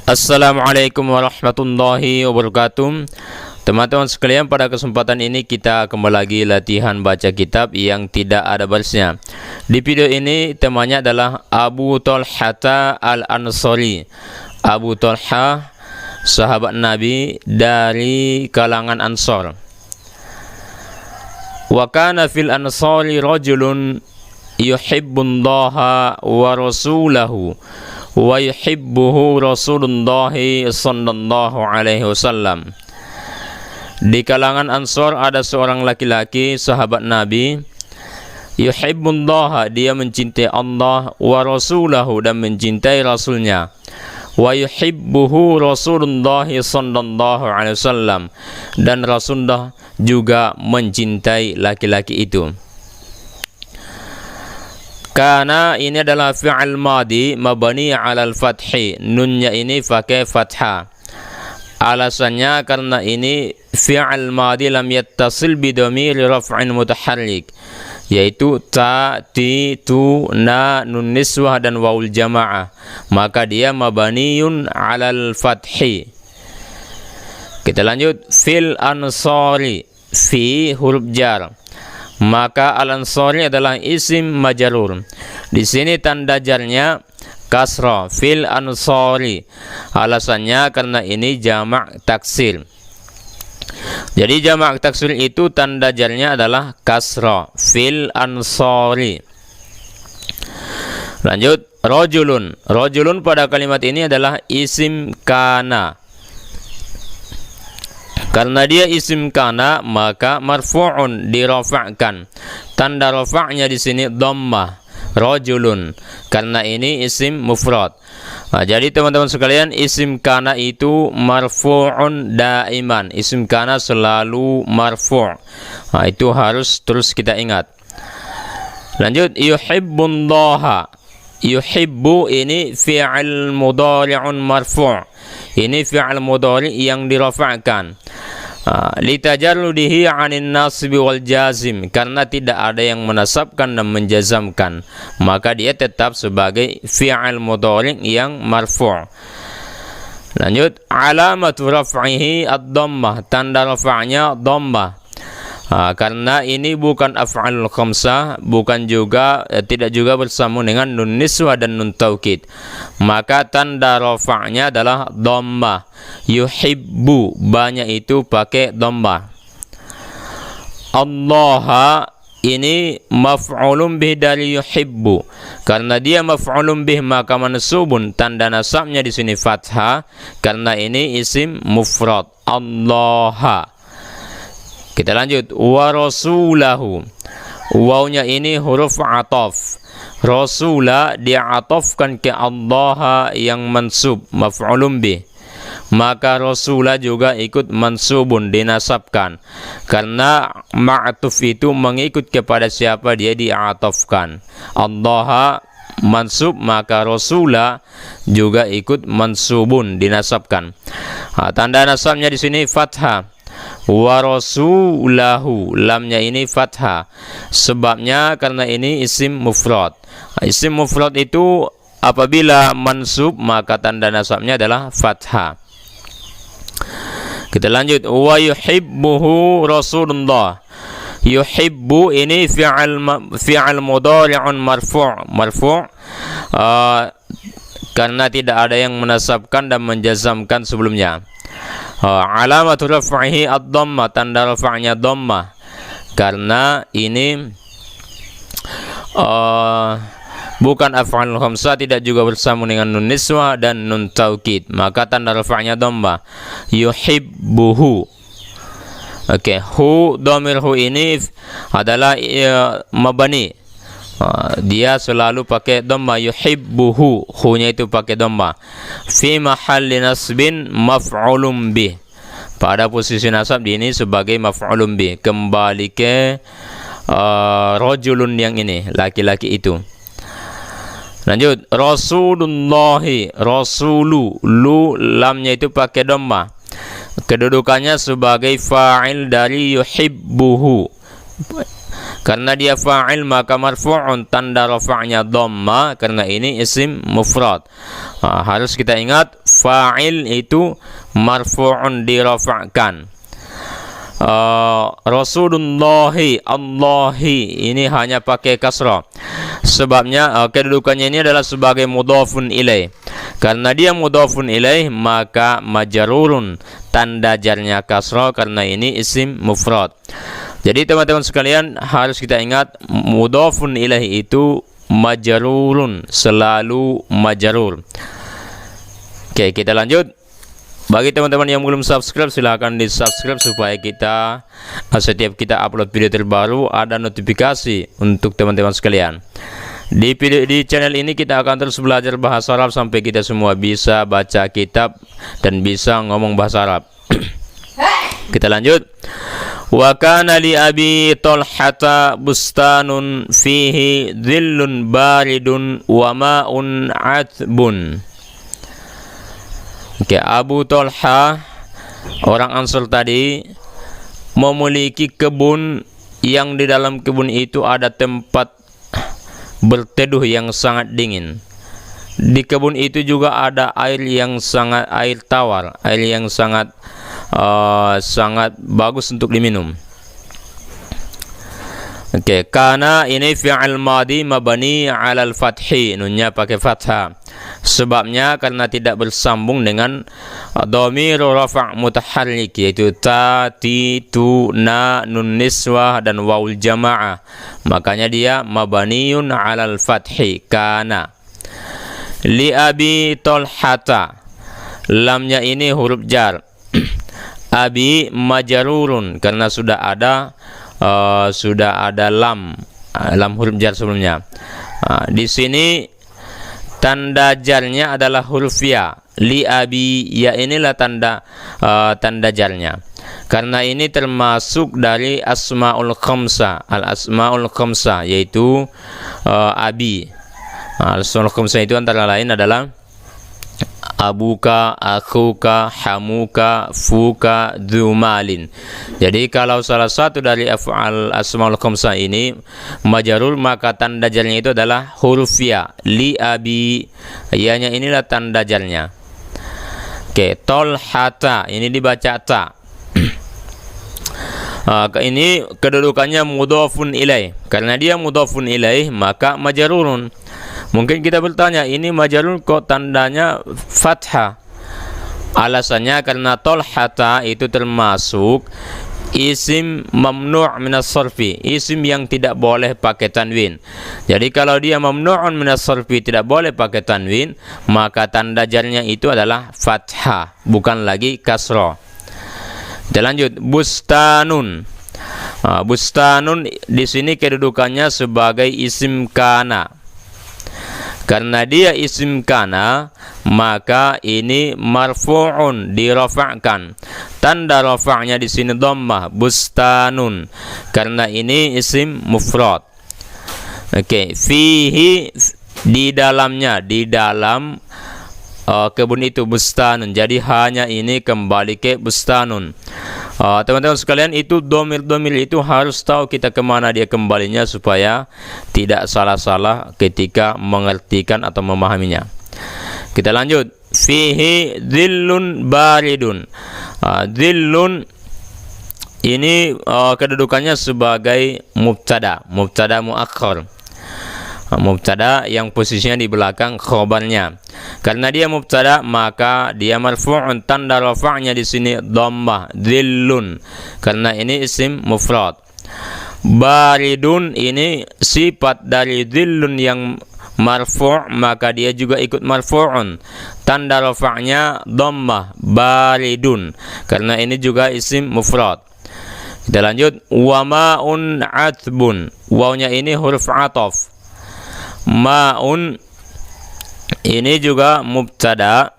Assalamualaikum warahmatullahi wabarakatuh. Teman-teman sekalian, pada kesempatan ini kita kembali lagi latihan baca kitab yang tidak ada barisnya. Di video ini temanya adalah Abu Talha al-Ansari. Abu Talha, sahabat Nabi dari kalangan Ansar. Wa kana fil ansari rajulun yuhibbullaha wa rasulahu wa yuhibbuhu Rasulullah sallallahu alaihi wasallam. Di kalangan Ansar ada seorang laki-laki sahabat Nabi, yuhibbullah, dia mencintai Allah, wa rasulahu, dan mencintai rasulnya, wa yuhibbuhu Rasulullah sallallahu alaihi wasallam, dan Rasulullah juga mencintai laki-laki itu. Karena ini adalah fi'al madi mabani 'alal fathi, nunnya ini pakai fathah. Alasannya karena ini fi'al madi lam yattasil bi dhamir raf'in mutaharrik, yaitu ta, ti, tu, na, nun niswah dan waul jamaah, maka dia mabaniyun 'alal fathi. Kita lanjut, fil ansari, fi huruf jar, maka al-ansari adalah isim majrur. Di sini tanda jarnya kasrah, fil ansari. Alasannya karena ini jamak taksir. Jadi jamak taksir itu tanda jarnya adalah kasrah, fil ansari. Lanjut, rajulun. Rajulun pada kalimat ini adalah isim kana. Karena dia isim kana, maka marfu'un, dirafa'kan. Tanda rafa'nya di sini dhammah, rajulun, karena ini isim mufrad. Nah, jadi teman-teman sekalian, isim kana itu marfu'un daiman. Isim kana selalu marfu'. Nah, itu harus terus kita ingat. Lanjut, yuhibbullaha. Yuhibbu ini fi'al mudhari'un marfu'. Ini fi'al mudhari' yang dirafa'kan. Litajarrudihi 'anil nasbi wal jazim, karena tidak ada yang menasabkan dan menjazamkan, maka dia tetap sebagai fi'al mudhari' yang marfu'. Lanjut, alamatu raf'ihi ad-dhammah, tanda rafa'nya dhammah. Karena ini bukan af'alul khamsah, bukan juga tidak juga bersambung dengan nun niswah dan nun taukid, maka tanda rafa'nya adalah dhammah. Yuhibbu, banyak itu pakai dhammah. Allah ini maf'ulun bih dari yuhibbu, karena dia maf'ulun bih maka mansubun, tanda nasabnya di sini fathah karena ini isim mufrad. Allah. Kita lanjut, wa rasulahu. Wawnya ini huruf ataf. Rasula diatafkan ke Allah yang mansub, maf'ulun bih, maka rasula juga ikut mansubun, dinasabkan, karena ma'tuf itu mengikut kepada siapa dia diatafkan. Allah mansub, maka rasula juga ikut mansubun, dinasabkan. Tanda nasabnya di sini fathah. Wa rasulahu, lamnya ini fathah. Sebabnya karena ini isim mufrad. Isim mufrad itu apabila mansub maka tanda nasabnya adalah fathah. Kita lanjut, wa yuhibbuhu Rasulullah. Yuhibbu ini fi'al mudhari'un marfu'. Karena tidak ada yang menasabkan dan menjazamkan sebelumnya. Alamatul raf'ihi ad-dhammah, tanda rafa'nya dhammah, karena ini bukan af'alul khamsah, tidak juga bersambung dengan nun niswah dan nun taukid, maka tanda rafa'nya dhammah. Yuhibbuhu. Oke, hu, dhamir hu ini adalah mabani. Dia selalu pakai dhamma. Yuhibbuhu, hu-nya itu pakai dhamma. Fi mahalli nasbin maf'ulun bih, pada posisi nasab di ini sebagai maf'ulun bih, kembali ke rajulun yang ini, laki-laki itu. Lanjut, Rasulullahi. Rasulu, lu, lamnya itu pakai dhamma, kedudukannya sebagai fa'il dari yuhibbuhu. Karena dia fa'il maka marfu'un, tanda rafa'nya dhamma karena ini isim mufrad. Harus kita ingat fa'il itu marfu'un dirafa'kan. Rasulullahi, Allahi ini hanya pakai kasrah. Sebabnya kedudukannya ini adalah sebagai mudhafun ilaih. Karena dia mudhafun ilaih, maka majrurun, tanda jarnya kasrah karena ini isim mufrad. Jadi teman-teman sekalian harus kita ingat mudhafun ilaih itu majrurun, selalu majrur. Oke, kita lanjut. Bagi teman-teman yang belum subscribe, silahkan di subscribe supaya setiap kita upload video terbaru ada notifikasi untuk teman-teman sekalian. Di channel ini kita akan terus belajar bahasa Arab sampai kita semua bisa baca kitab dan bisa ngomong bahasa Arab. Kita lanjut. Wa kana li Abi Talhata bustanun fihi dhillun baridun wa ma'un 'atbun. Oke, Abu Talha, orang Ansar tadi, memiliki kebun yang di dalam kebun itu ada tempat berteduh yang sangat dingin. Di kebun itu juga ada air tawar, air yang sangat bagus untuk diminum. Oke, kana ini fi'il madi mabani 'ala al-fathi, nunnya pakai fathah. Sebabnya karena tidak bersambung dengan dhamir rafa' mutaharrik, yaitu ta, ti, tu, na, nun niswah dan waul jamaah. Makanya dia mabaniun 'alal fathi, kana. Li Abi Talhata, lamnya ini huruf jar. Abi majrurun karena sudah ada lam huruf jar sebelumnya. Di sini tanda jarnya adalah huruf ya. Li abi, ya inilah tanda jarnya. Karena ini termasuk dari asmaul khamsah, al asmaul khamsah, yaitu abi. Asmaul khamsah itu antara lain adalah abuka, akhuka, hamuka, fuka, dzumalin. Jadi kalau salah satu dari af'al asmaul khamsah ini majrur, maka tanda jarnya itu adalah huruf ya. Li abi, ya-nya inilah tanda jarnya. Oke, Talhata ini dibaca ta. Ini kedudukannya mudhafun ilaih. Karena dia mudhafun ilaih, maka majrurun. Mungkin kita bertanya, ini majrur kok tandanya fathah? Alasannya karena Talhata itu termasuk isim mamnu' minas sarfi, isim yang tidak boleh pakai tanwin. Jadi kalau dia mamnu'un minas sarfi, tidak boleh pakai tanwin, maka tanda jarnya itu adalah fathah, bukan lagi kasrah. Kita lanjut. Bustanun. Bustanun di sini kedudukannya sebagai isim kana. Karena dia isim kana, maka ini marfu'un, dirafa'kan. Tanda rafa'nya di sini dhammah, bustanun. Karena ini isim mufrad. Oke, fihi, di dalamnya, di dalam kebun itu bustanun. Jadi hanya ini kembali ke bustanun. Teman-teman sekalian, itu domir-domir itu harus tahu kita kemana dia kembalinya supaya tidak salah-salah ketika mengertikan atau memahaminya. Kita lanjut. Fihi dhillun baridun. Dhillun ini kedudukannya sebagai mubtada muakhkhar. Mubtada yang posisinya di belakang khobarnya. Karena dia mubtada, maka dia marfu'un, tanda rafa'nya di sini dhammah, dhillun. Karena ini isim mufrad. Baridun ini sifat dari dhillun yang marfu', maka dia juga ikut marfu'un. Tanda rafa'nya dhammah, baridun. Karena ini juga isim mufrad. Kita lanjut. Wa ma'un 'atbun. Wawnya ini huruf ataf. Ma'un ini juga mubtada.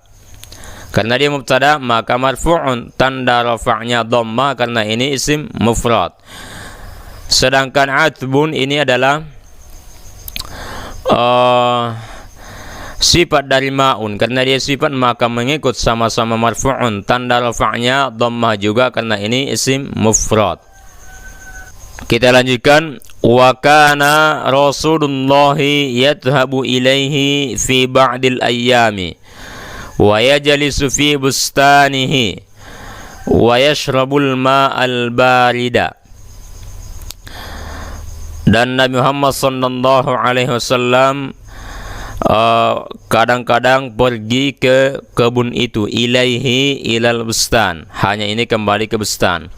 Karena dia mubtada, maka marfu'un, tanda rafa'nya dhammah karena ini isim mufrad. Sedangkan atbun ini adalah sifat dari ma'un. Karena dia sifat, maka mengikut sama-sama marfu'un, tanda rafa'nya dhammah juga karena ini isim mufrad. Kita lanjutkan. Wa kana Rasulullah yadhhabu ilaihi fi ba'dil ayyami wa yajlisu fi bustanihi wa yashrabul ma'al barida. Dan Nabi Muhammad sallallahu alaihi wasallam kadang-kadang pergi ke kebun itu, ilaihi ilal bustan, hanya ini kembali ke bustan,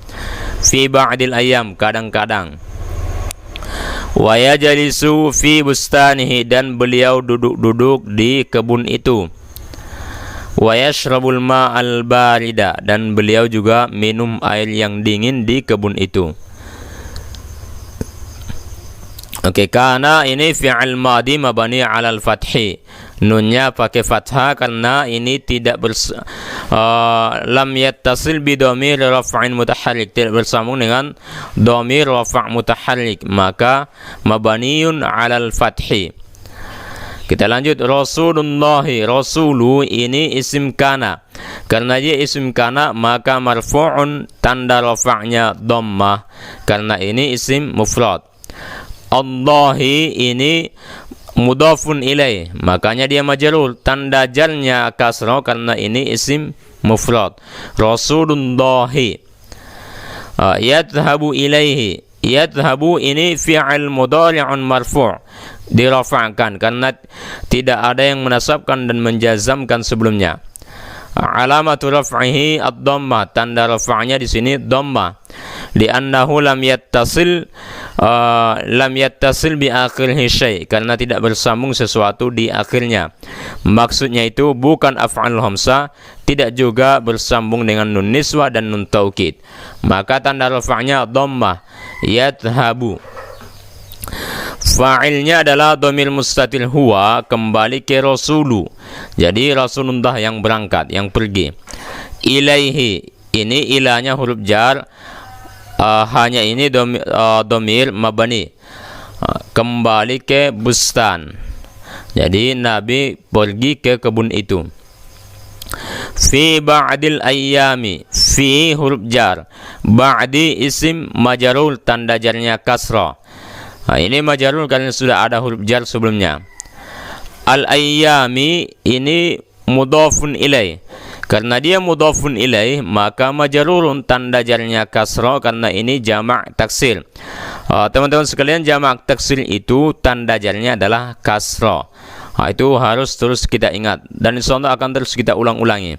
fi ba'dil ayam, kadang-kadang, wa yajlisu fi bustanihi, dan beliau duduk-duduk di kebun itu, wa yashrabul ma'al barida, dan beliau juga minum air yang dingin di kebun itu. Oke, karena ini fi'il madi mabani 'alal fathi. Nunnya pakai fathah karena ini tidak lam yattasil bi dhamir raf'in mutaharrik, tidak bersambung dengan dhamir rafa' mutaharrik, maka mabaniun 'alal fathi. Kita lanjut. Rasulullah, rasulu ini isim kana. Karena dia isim kana maka marfu'un, tanda rafa'nya dhammah karena ini isim mufrad. Allahi ini mudhafun ilaih, makanya dia majrur, tanda jarnya kasrah karena ini isim mufrad. Rasulullahi. Yadhhabu ilaihi, yadhhabu ini fi'il mudhari'un marfu', dirafa'kan karena tidak ada yang menasabkan dan menjazamkan sebelumnya. Alamatu raf'ihi ad-dhammah, tanda rafa'nya di sini dhammah. Li'annahu lam yattasil bi akhirih syai', karena tidak bersambung sesuatu di akhirnya. Maksudnya itu bukan af'al hamzah, tidak juga bersambung dengan nun niswah dan nun taukid. Maka tanda rafa'nya dhammah, yadhhabu. Fa'ilnya adalah dhamir mustatir huwa, kembali ke rasulu. Jadi Rasulullah yang berangkat, yang pergi. Ilaihi, ini ilahnya huruf jar, hanya ini dhamir mabani, kembali ke bustan. Jadi Nabi pergi ke kebun itu. Fi ba'dil ayyami, fi huruf jar, ba'di isim majrur, tanda jarnya kasrah. Ini majrur karena sudah ada huruf jar sebelumnya. Al-ayyami ini mudhafun ilaih. Karena dia mudhafun ilaih maka majrurun, tanda jarnya kasrah karena ini jamak taksir. Teman-teman sekalian, jamak taksir itu tanda jarnya adalah kasrah. Itu harus terus kita ingat dan insyaallah akan terus kita ulang-ulangi.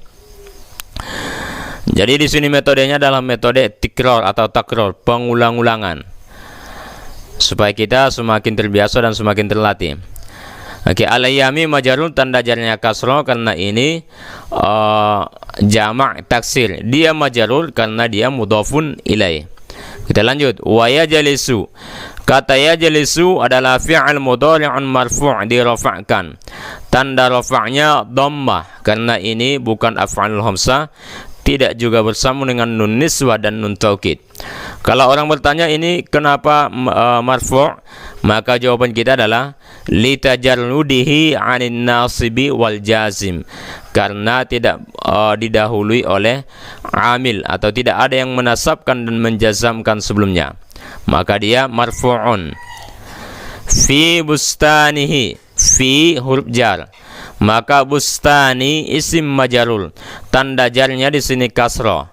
Jadi di sini metodenya adalah metode tikrar atau takror, pengulang-ulangan, supaya kita semakin terbiasa dan semakin terlatih. Oke, al-ayyami majrur, tanda jarnya kasrah karena ini jamak taksir. Dia majrur karena dia mudhafun ilaih. Kita lanjut. Wa yajlisu. Kata yajlisu adalah fi'il mudhari'un marfu', dirafa'kan. Tanda rafa'nya dhammah karena ini bukan af'alul hamzah, tidak juga bersambung dengan nun niswah dan nun taukid. Kalau orang bertanya ini kenapa marfu', maka jawaban kita adalah litajarrudihi 'anin nasibi wal jazim, karena tidak didahului oleh amil atau tidak ada yang menasabkan dan menjazamkan sebelumnya, maka dia marfu'un. Fi bustanihi, fi huruf jar, maka bustani isim majrur, tanda jarnya di sini kasrah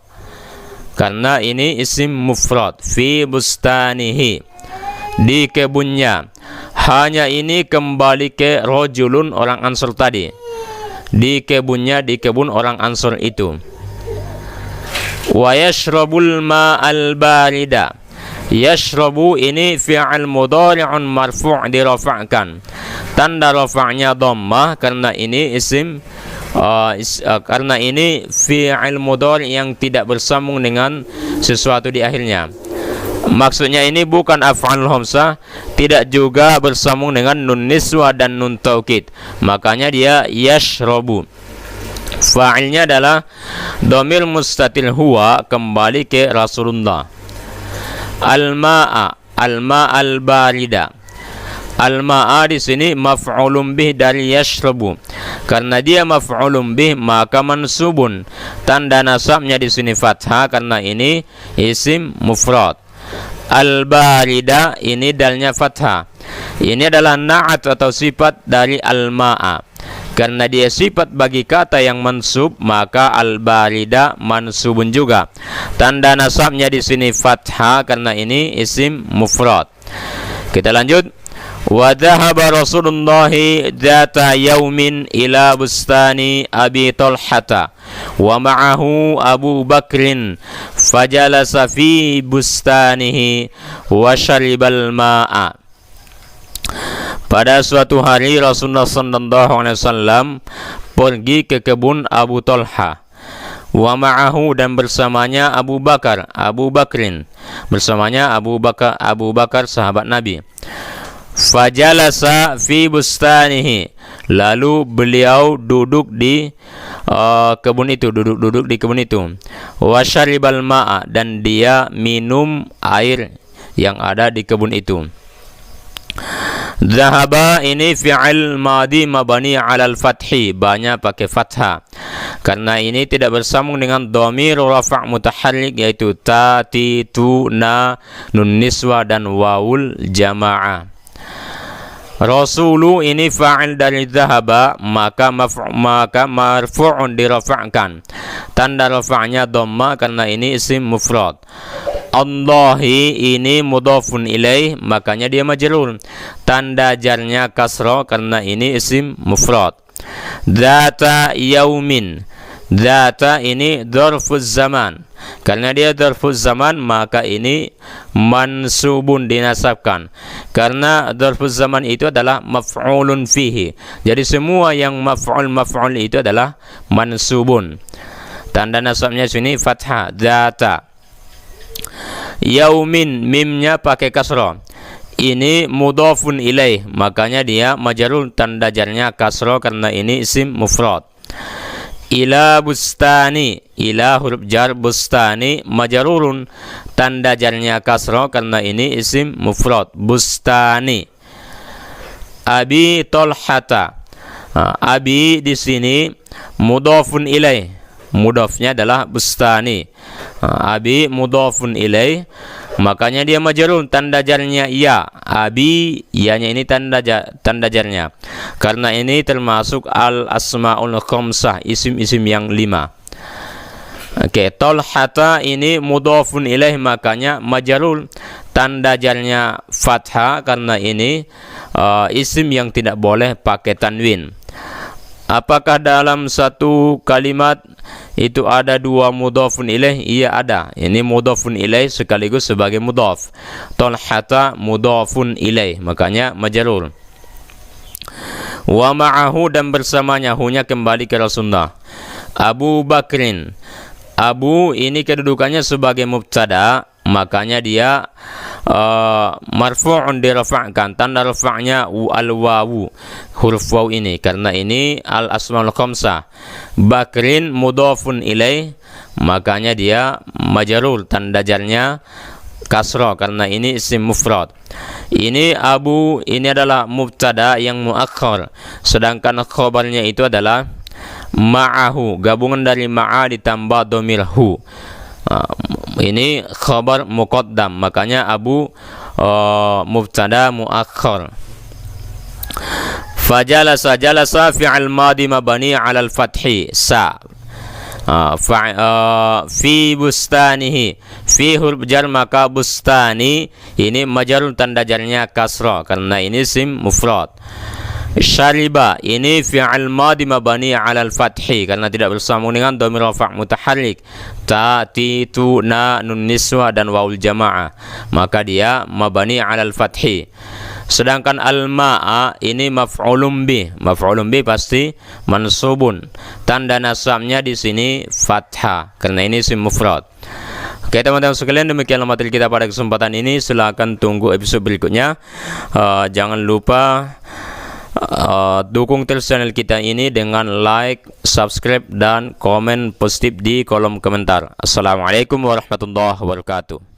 karena ini isim mufrad. Fi bustanihi, di kebunnya. Hanya ini kembali ke rajulun, orang Ansor tadi. Di kebunnya, di kebun orang Ansor itu. Wa yashrabul ma'al barida. Yashrabu ini fi'il mudhari'un marfu', dirafa'kan. Tanda rafa'nya dhammah karena ini isim karena ini fi'il mudhari' yang tidak bersambung dengan sesuatu di akhirnya. Maksudnya ini bukan af'al hamzah, tidak juga bersambung dengan nun niswah dan nun taukid. Makanya dia yashrabu. Fa'ilnya adalah dhamir mustatir huwa, kembali ke Rasulullah. Al-ma'a, al-ma'al barida. Al-ma'a di sini maf'ulun bih dari yashrabu. Karena dia maf'ulun bih maka mansubun. Tanda nasabnya di sini fathah karena ini isim mufrad. Al-barida ini dalnya fathah. Ini adalah na'at atau sifat dari al-ma'a. Karena dia sifat bagi kata yang mansub, maka al-barida mansubun juga. Tanda nasabnya di sini fathah karena ini isim mufrad. Kita lanjut. Wa dhahaba Rasulullah dzata yaumin ila bustani Abi Talhata wa ma'ahu Abu Bakrin fajalasa fi bustanihi wa syaribal ma'a. Pada suatu hari Rasulullah SAW pergi ke kebun Abu Talha, wa ma'ahu dan bersamanya Abu Bakrin bersamanya Abu Bakar sahabat Nabi. Fajalasa fi bustanihi, lalu beliau duduk di kebun itu, duduk di kebun itu. Wa syaribal ma'a, dan dia minum air yang ada di kebun itu. Dhahaba ini fi'il madi mabani 'alal fathi, banyak pakai fathah karena ini tidak bersambung dengan dhamir rafa' mutaharrik yaitu ta, ti, tu, na, nun niswa dan wawul jamaah. Rasulu ini fa'il dari dhahaba, maka marfu'un dirafa'kan. Tanda rafa'nya dhamma karena ini isim mufrad. Allahi ini mudhafun ilaih, makanya dia majrur. Tanda jarnya kasra karena ini isim mufrad. Dzata yaumin, dzata ini dzarfuz zaman. Karena dia dzarfuz zaman, maka ini mansubun dinasabkan. Karena dzarfuz zaman itu adalah maf'ulun fihi. Jadi semua yang maf'ul itu adalah mansubun. Tanda nasabnya sini fathah, dzata. Yaumin, mimnya pakai kasra. Ini mudhafun ilaih, makanya dia majrur, tanda jarnya kasra karena ini isim mufrad. Ila bustani, ila huruf jar, bustani majrurun, tanda jarnya kasra karena ini isim mufrad, bustani. Abi Talhata, abi di sini mudhafun ilaih, mudhafnya adalah bustani. Abi mudhafun ilaih, makanya dia majrur, tanda jarnya ya. Abi, ya-nya ini tanda jarnya. Karena ini termasuk al-asmaul khamsah, isim-isim yang 5. Oke, Talhata ini mudhafun ilaih, makanya majrur, tanda jarnya fathah karena ini isim yang tidak boleh pakai tanwin. Apakah dalam satu kalimat itu ada dua mudhafun ilaih? Iya ada. Ini mudhafun ilaih sekaligus sebagai mudhaf. Talhata mudhafun ilaih, makanya majrur. Wa ma'ahu, dan bersamanya, hunya kembali ke Rasulullah. Abu Bakrin, Abu ini kedudukannya sebagai mubtada, makanya dia marfu'un dirafa'kan, tanda rafa'nya al-wawu, huruf waw ini, karena ini al-asmaul khamsah. Bakrin mudhafun ilaih, makanya dia majrur, tanda jarnya kasra karena ini isim mufrad. Ini Abu ini adalah mubtada yang muakhkhar, sedangkan khabarnya itu adalah ma'ahu, gabungan dari ma'a ditambah dhamir hu. Ini khabar muqaddam, makanya Abu mubtada muakhkhar. Fajalasa, jalasa fi'il madi mabani 'ala al-fathi sa. Fi bustanihi, fi huruf jar, maka bustani ini majrur, tanda jarnya kasra karena ini isim mufrad. Syariba ini fi'il madi mabani 'ala al-fathi karena tidak bersambung dengan dhamir rafa' mutaharrik ta, ti, tu, na, nun niswa dan wawul jamaah, maka dia mabani 'ala al-fathi. Sedangkan al-ma'a ini maf'ulun bih, maf'ulun bih pasti mansubun, tanda nasabnya di sini fathah karena ini isim mufrad. Oke teman-teman sekalian, demikianlah materi kita pada kesempatan ini. Silakan tunggu episode berikutnya. Jangan lupa dukung terus channel kita ini dengan like, subscribe, dan komen positif di kolom komentar. Assalamualaikum warahmatullahi wabarakatuh.